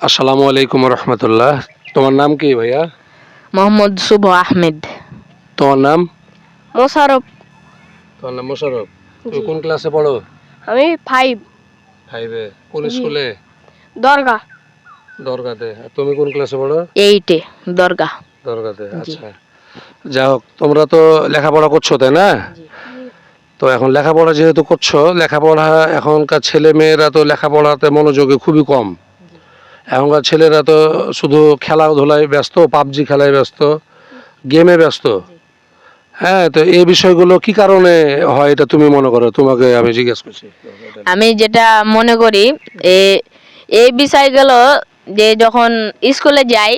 আসসালামু আলাইকুম রহমতুল্লাহ। তোমার নাম কি ভাইয়া? মোহাম্মদ শুভ আহমেদ। তোমার নাম? মোশারফ। তোমার নাম মোশারফ। তুমি কোন ক্লাসে পড়ো? আমি 5। 5-এ। কোন স্কুলে? দরগা। দরগাতে। আর তুমি কোন ক্লাসে পড়ো? 8-এ দরগা। দরগাতে। আচ্ছা, যাই হোক, তোমরা তো লেখাপড়া করছো তাই না? তো এখন লেখাপড়া যেহেতু করছো, লেখাপড়া এখনকার ছেলে মেয়েরা তো লেখাপড়াতে মনোযোগী খুবই কম। এখনকার ছেলেরা তো শুধু খেলাধুলায় ব্যস্ত, পাবজি খেলায় ব্যস্ত, গেমে ব্যস্ত। হ্যাঁ, তো এই বিষয়গুলো কি কারণে হয় এটা তুমি মনে করো? তোমাকে আমি জিজ্ঞেস করছি। আমি যেটা মনে করি এই বিষয়গুলো, যে যখন স্কুলে যাই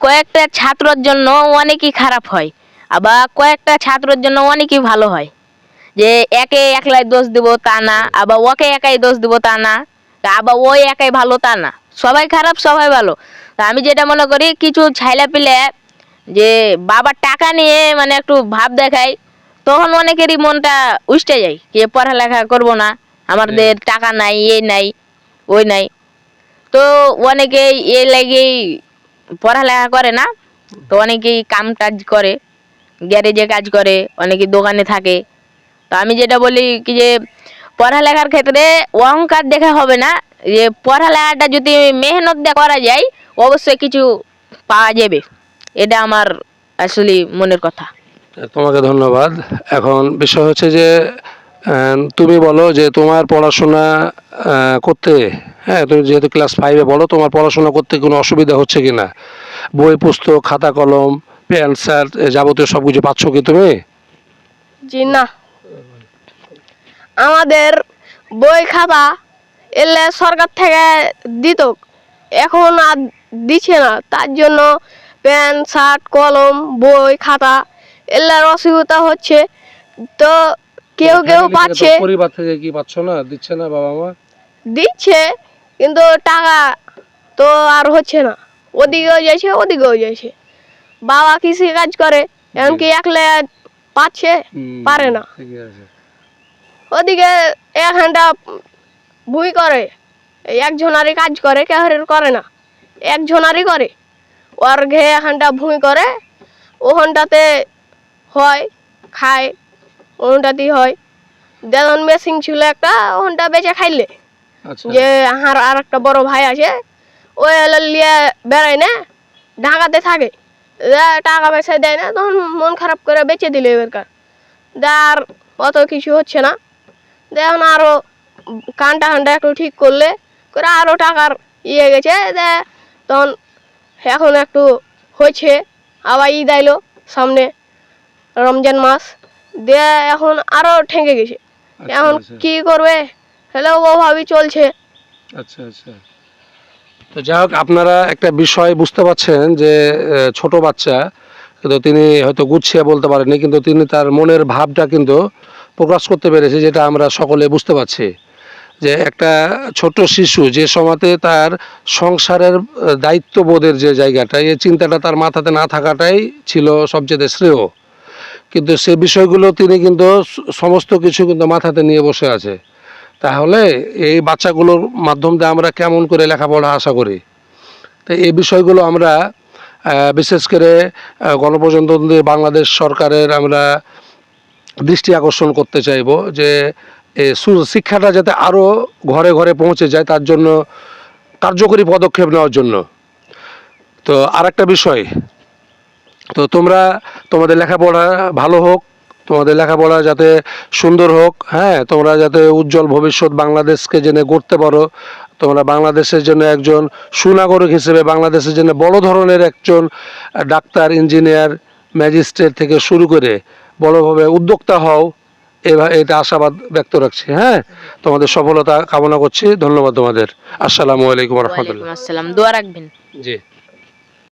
কয়েকটা ছাত্রের জন্য অনেকই খারাপ হয়, আবার কয়েকটা ছাত্রের জন্য অনেকই ভালো হয়। যে একে একলাই দোষ দিব তা না, আবার ওকে একাই দোষ দিব তা না, আবার ওই একাই ভালো তা না, সবাই খারাপ সবাই ভালো। তা আমি যেটা মনে করি, কিছু ছেলে পেলে যে বাবার টাকা নিয়ে মানে একটু ভাব দেখায়, তখন অনেকেরই মনটা উষ্টে যায় যে পড়ালেখা করব না, আমাদের টাকা নাই, এই নাই ওই নাই। তো অনেকেই এই লাগেই পড়ালেখা করে না। তো অনেকেই কাম কাজ করে, গ্যারেজে কাজ করে, অনেকে দোকানে থাকে। তো আমি যেটা বলি কি, যে পড়ালেখার ক্ষেত্রে অহংকার দেখা হবে না, যে পড়ালেখাটা যদি মেহনত দিয়ে করা যায় অবশ্যই কিছু পাওয়া যাবে। এটা আমার আসলে মনের কথা। তোমাকে ধন্যবাদ। এখন বিষয় হচ্ছে যে তুমি বলো যে তোমার পড়াশোনা করতে, হ্যাঁ, তুমি যেহেতু ক্লাস 5-এ বলো, তোমার পড়াশোনা করতে কোনো অসুবিধা হচ্ছে কি না? বই পুস্তক খাতা কলম পেন শার্ট যাবতীয় সব কিছু পাচ্ছ কি তুমি? জি না, আমাদের বই খাতা এলে সরকার থেকে দিত, এখন আর দিচ্ছে না। তার জন্য প্যান শার্ট কলম বই খাতা এলার অসুবিধা হচ্ছে। তো কেউ কেউ পাচ্ছে। পরিবার থেকে কি পাচ্ছ না? দিচ্ছে না বাবা মা? দিচ্ছে, কিন্তু টাকা তো আর হচ্ছে না। ওদিকেও যাইছে ওদিকেও যাইছে। বাবা কৃষি কাজ করে, এমনকি একলা পাচ্ছে পারে না। ওদিকে 1 ঘন্টা ভুই করে, একজনারই কাজ করে, কেহরের করে না, একজনারই করে। ওর ঘে 1 ঘন্টা ভুই করে, ওখানটাতে হয় খায়, ওখানটাতেই হয়। যেমন মেশিন ছিল একটা, ওখানটা বেচে খাইলে। যে আমার আর একটা বড় ভাই আছে, ওই লিয়ে বেড়ায় না, ঢাকাতে থাকে, টাকা পয়সা দেয় না, তখন মন খারাপ করে বেচে দিলে এবারকার। আর অত কিছু হচ্ছে না, দেখুন আরো কানটা হান্ডা একটু ঠিক করলে করে আরো টাকার ইয়ে গেছে, তখন এখন একটু হয়েছে। আবার ঈদ আইলো সামনে, রমজান মাস দিয়ে এখন আরো ঠেকে গেছে। এখন কি করবে, হ্যালো ওভাবেই চলছে। আচ্ছা আচ্ছা। তো যাই হোক, আপনারা একটা বিষয় বুঝতে পারছেন যে ছোট বাচ্চা, কিন্তু তিনি হয়তো গুছিয়ে বলতে পারেননি, কিন্তু তিনি তার মনের ভাবটা কিন্তু প্রকাশ করতে পেরেছে, যেটা আমরা সকলে বুঝতে পারছি। যে একটা ছোট শিশু যে সময়তে তার সংসারের দায়িত্ববোধের যে জায়গাটা, এই চিন্তাটা তার মাথাতে না থাকাটাই ছিল সবচেয়ে শ্রেয়। কিন্তু সে বিষয়গুলো তিনি কিন্তু সমস্ত কিছু কিন্তু মাথাতে নিয়ে বসে আছে। তাহলে এই বাচ্চাগুলোর মাধ্যম দিয়ে আমরা কেমন করে লেখাপড়া আশা করি? তো এই বিষয়গুলো আমরা বিশেষ করে গণপ্রজাতন্ত্রী বাংলাদেশ সরকারের আমরা দৃষ্টি আকর্ষণ করতে চাইব, যে শিক্ষাটা যাতে আরও ঘরে ঘরে পৌঁছে যায়, তার জন্য কার্যকরী পদক্ষেপ নেওয়ার জন্য। তো আর একটা বিষয়, তো তোমরা তোমাদের লেখাপড়া ভালো হোক, তোমাদের লেখাপড়া যাতে সুন্দর হোক, হ্যাঁ, তোমরা যাতে উজ্জ্বল ভবিষ্যৎ বাংলাদেশকে জেনে গড়তে পারো, তোমরা বাংলাদেশের জন্য একজন সুনাগরিক হিসেবে, বাংলাদেশের জন্য বড় ধরনের একজন ডাক্তার ইঞ্জিনিয়ার ম্যাজিস্ট্রেট থেকে শুরু করে বড়ভাবে উদ্যোক্তা হও, এটা আশাবাদ ব্যক্ত রাখছি। হ্যাঁ, তোমাদের সফলতা কামনা করছি। ধন্যবাদ তোমাদের। আসসালামু আলাইকুম রহমতুল্লাহ। আসসালাম, দোয়া রাখবেন। জি।